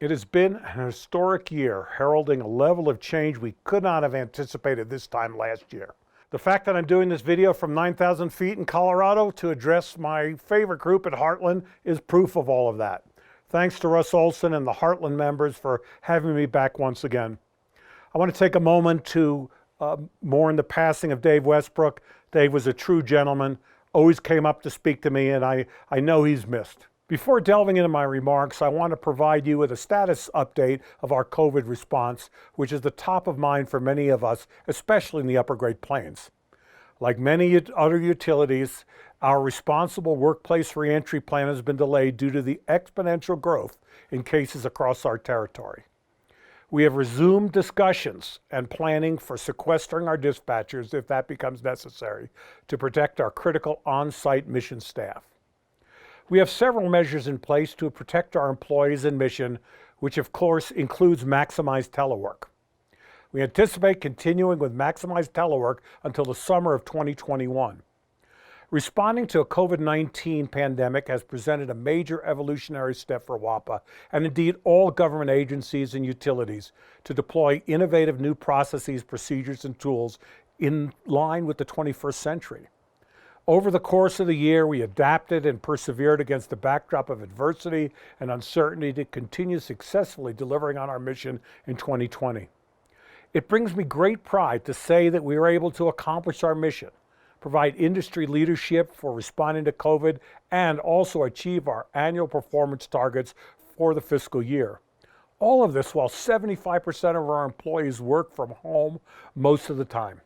It has been an historic year, heralding a level of change we could not have anticipated this time last year. The fact that I'm doing this video from 9,000 feet in Colorado to address my favorite group at Heartland is proof of all of that. Thanks to Russ Olson and the Heartland members for having me back once again. I want to take a moment to mourn the passing of Dave Westbrook. Dave was a true gentleman, always came up to speak to me, and I know he's missed. Before delving into my remarks, I want to provide you with a status update of our COVID response, which is the top of mind for many of us, especially in the upper Great Plains. Like many other utilities, our responsible workplace reentry plan has been delayed due to the exponential growth in cases across our territory. We have resumed discussions and planning for sequestering our dispatchers if that becomes necessary to protect our critical on-site mission staff. We have several measures in place to protect our employees and mission, which of course includes maximized telework. We anticipate continuing with maximized telework until the summer of 2021. Responding to a COVID-19 pandemic has presented a major evolutionary step for WAPA, and indeed all government agencies and utilities, to deploy innovative new processes, procedures, and tools in line with the 21st century. Over the course of the year, we adapted and persevered against the backdrop of adversity and uncertainty to continue successfully delivering on our mission in 2020. It brings me great pride to say that we were able to accomplish our mission, provide industry leadership for responding to COVID, and also achieve our annual performance targets for the fiscal year. All of this while 75% of our employees work from home most of the time.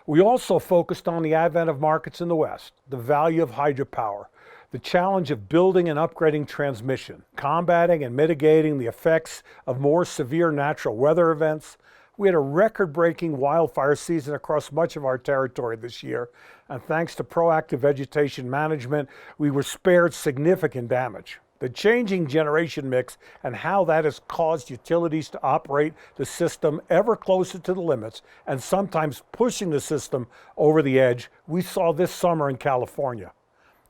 We also focused on the advent of markets in the West, the value of hydropower, the challenge of building and upgrading transmission, combating and mitigating the effects of more severe natural weather events. We had a record-breaking wildfire season across much of our territory this year, and thanks to proactive vegetation management, we were spared significant damage. The changing generation mix and how that has caused utilities to operate the system ever closer to the limits and sometimes pushing the system over the edge, we saw this summer in California.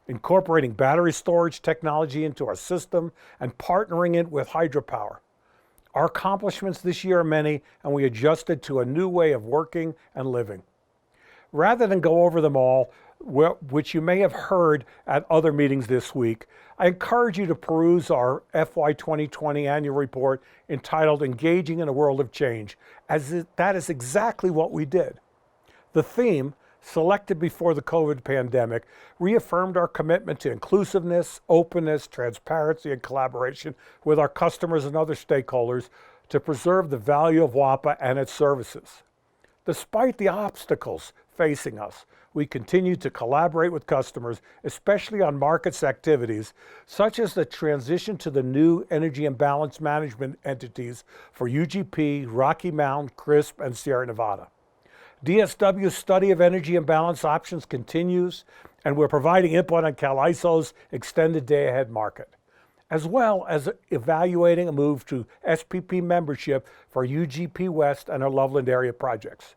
Incorporating battery storage technology into our system and partnering it with hydropower. Our accomplishments this year are many, and we adjusted to a new way of working and living. Rather than go over them all, which you may have heard at other meetings this week, I encourage you to peruse our FY 2020 annual report entitled Engaging in a World of Change, as that is exactly what we did. The theme, selected before the COVID pandemic, reaffirmed our commitment to inclusiveness, openness, transparency, and collaboration with our customers and other stakeholders to preserve the value of WAPA and its services. Despite the obstacles facing us, we continue to collaborate with customers, especially on markets activities, such as the transition to the new energy imbalance management entities for UGP, Rocky Mountain, CRISP, and Sierra Nevada. DSW's study of energy imbalance options continues, and we're providing input on CAISO's extended day-ahead market, as well as evaluating a move to SPP membership for UGP West and our Loveland area projects.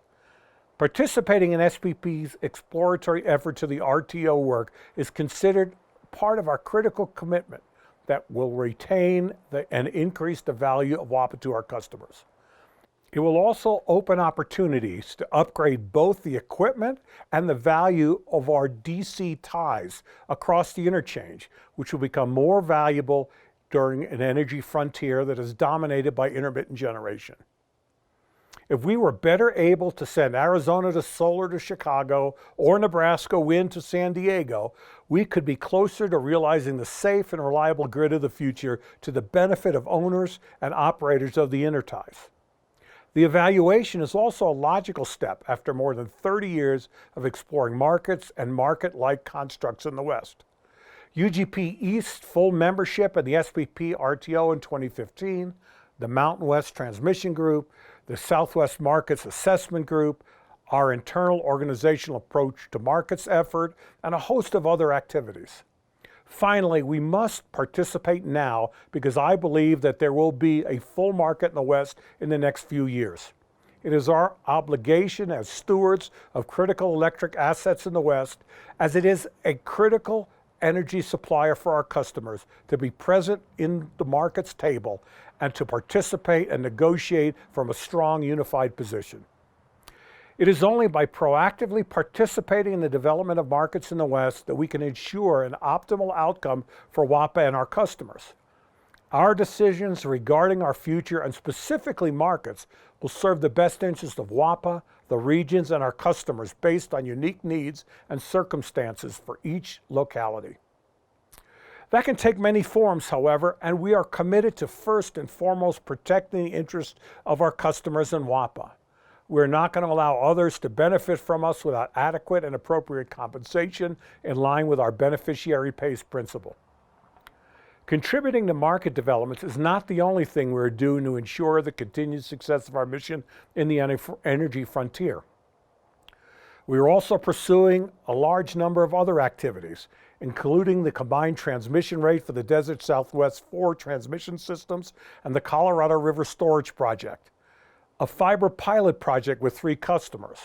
Participating in SPP's exploratory effort to the RTO work is considered part of our critical commitment that will retain and increase the value of WAPA to our customers. It will also open opportunities to upgrade both the equipment and the value of our DC ties across the interchange, which will become more valuable during an energy frontier that is dominated by intermittent generation. If we were better able to send Arizona to solar to Chicago or Nebraska wind to San Diego, we could be closer to realizing the safe and reliable grid of the future to the benefit of owners and operators of the interties. The evaluation is also a logical step after more than 30 years of exploring markets and market-like constructs in the West. UGP East full membership in the SPP RTO in 2015, the Mountain West Transmission Group, the Southwest Markets Assessment Group, our internal organizational approach to markets effort, and a host of other activities. Finally, we must participate now because I believe that there will be a full market in the West in the next few years. It is our obligation as stewards of critical electric assets in the West, as it is a critical energy supplier for our customers, to be present in the market's table, and to participate and negotiate from a strong, unified position. It is only by proactively participating in the development of markets in the West that we can ensure an optimal outcome for WAPA and our customers. Our decisions regarding our future, and specifically markets, will serve the best interest of WAPA, the regions, and our customers based on unique needs and circumstances for each locality. That can take many forms, however, and we are committed to first and foremost protecting the interests of our customers and WAPA. We're not going to allow others to benefit from us without adequate and appropriate compensation in line with our beneficiary pays principle. Contributing to market developments is not the only thing we're doing to ensure the continued success of our mission in the energy frontier. We are also pursuing a large number of other activities, including the combined transmission rate for the Desert Southwest 4 transmission systems and the Colorado River Storage Project, a fiber pilot project with 3 customers,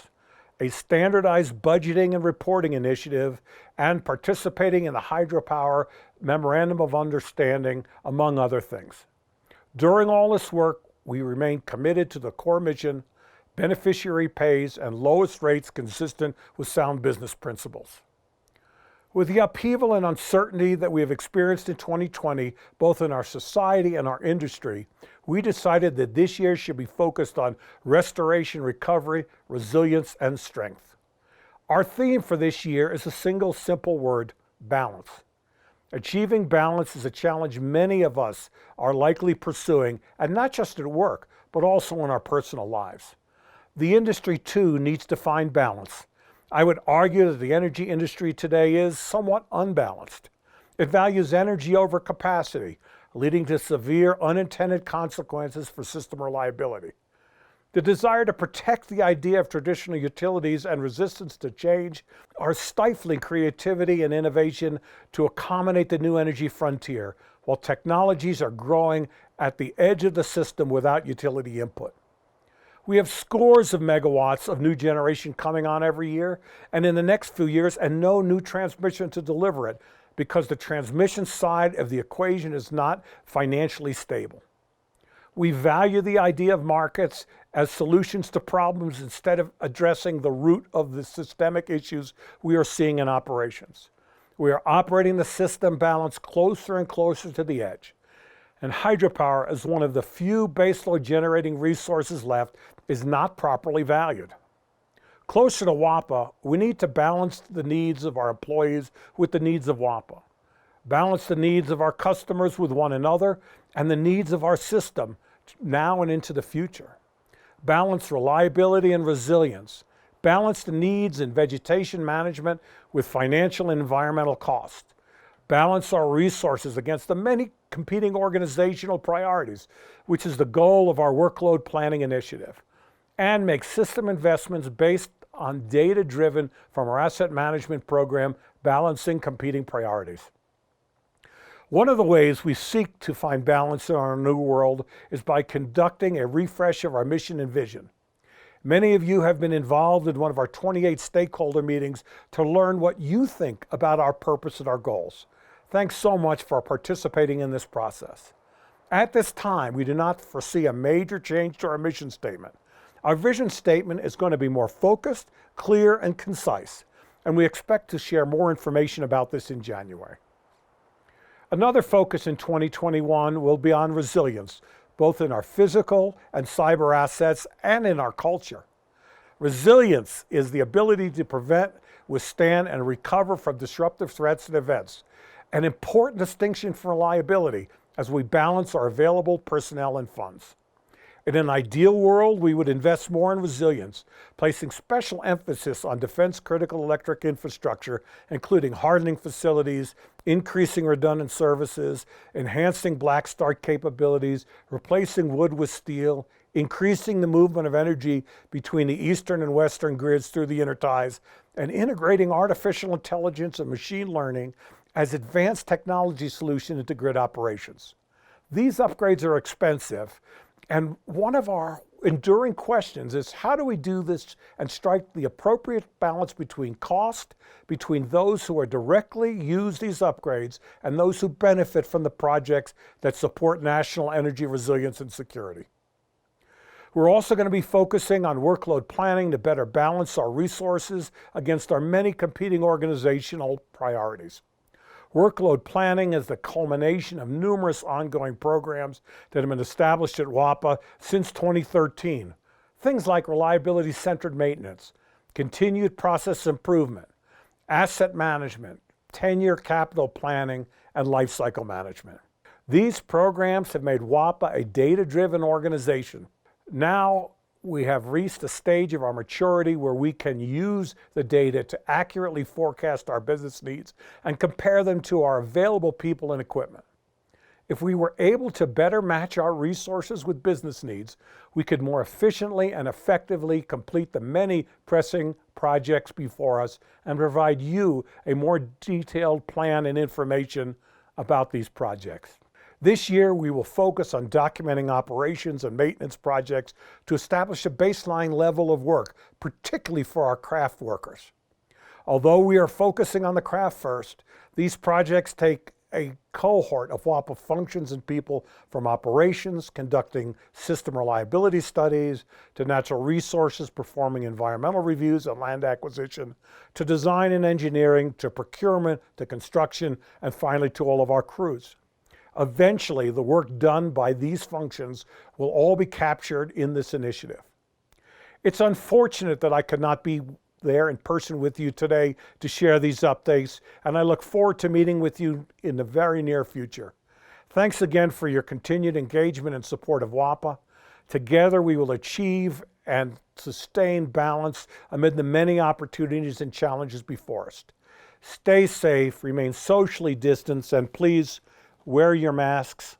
a standardized budgeting and reporting initiative, and participating in the hydropower memorandum of understanding, among other things. During all this work, we remain committed to the core mission, beneficiary pays, and lowest rates consistent with sound business principles. With the upheaval and uncertainty that we have experienced in 2020, both in our society and our industry, we decided that this year should be focused on restoration, recovery, resilience, and strength. Our theme for this year is a single simple word: balance. Achieving balance is a challenge many of us are likely pursuing, and not just at work, but also in our personal lives. The industry, too, needs to find balance. I would argue that the energy industry today is somewhat unbalanced. It values energy over capacity, leading to severe unintended consequences for system reliability. The desire to protect the idea of traditional utilities and resistance to change are stifling creativity and innovation to accommodate the new energy frontier, while technologies are growing at the edge of the system without utility input. We have scores of megawatts of new generation coming on every year and in the next few years, and no new transmission to deliver it because the transmission side of the equation is not financially stable. We value the idea of markets as solutions to problems instead of addressing the root of the systemic issues we are seeing in operations. We are operating the system balance closer and closer to the edge. And hydropower, as one of the few baseload generating resources left, is not properly valued. Closer to WAPA, we need to balance the needs of our employees with the needs of WAPA, balance the needs of our customers with one another, and the needs of our system now and into the future. Balance reliability and resilience, balance the needs in vegetation management with financial and environmental costs, balance our resources against the many competing organizational priorities, which is the goal of our workload planning initiative, and make system investments based on data driven from our asset management program, balancing competing priorities. One of the ways we seek to find balance in our new world is by conducting a refresh of our mission and vision. Many of you have been involved in one of our 28 stakeholder meetings to learn what you think about our purpose and our goals. Thanks so much for participating in this process. At this time, we do not foresee a major change to our mission statement. Our vision statement is going to be more focused, clear, and concise, and we expect to share more information about this in January. Another focus in 2021 will be on resilience, both in our physical and cyber assets and in our culture. Resilience is the ability to prevent, withstand, and recover from disruptive threats and events, an important distinction from reliability as we balance our available personnel and funds. In an ideal world, we would invest more in resilience, placing special emphasis on defense-critical electric infrastructure, including hardening facilities, increasing redundant services, enhancing black start capabilities, replacing wood with steel, increasing the movement of energy between the eastern and western grids through the interties, and integrating artificial intelligence and machine learning as advanced technology solution into grid operations. These upgrades are expensive, and one of our enduring questions is how do we do this and strike the appropriate balance between cost, between those who are directly use these upgrades and those who benefit from the projects that support national energy resilience and security. We're also going to be focusing on workload planning to better balance our resources against our many competing organizational priorities. Workload planning is the culmination of numerous ongoing programs that have been established at WAPA since 2013. Things like reliability-centered maintenance, continued process improvement, asset management, 10-year capital planning, and lifecycle management. These programs have made WAPA a data-driven organization. Now we have reached a stage of our maturity where we can use the data to accurately forecast our business needs and compare them to our available people and equipment. If we were able to better match our resources with business needs, we could more efficiently and effectively complete the many pressing projects before us and provide you a more detailed plan and information about these projects. This year, we will focus on documenting operations and maintenance projects to establish a baseline level of work, particularly for our craft workers. Although we are focusing on the craft first, these projects take a cohort of WAPA functions and people from operations, conducting system reliability studies, to natural resources, performing environmental reviews and land acquisition, to design and engineering, to procurement, to construction, and finally to all of our crews. Eventually, the work done by these functions will all be captured in this initiative. It's unfortunate that I could not be there in person with you today to share these updates, and I look forward to meeting with you in the very near future. Thanks again for your continued engagement and support of WAPA. Together, we will achieve and sustain balance amid the many opportunities and challenges before us. Stay safe, remain socially distanced, and please wear your masks,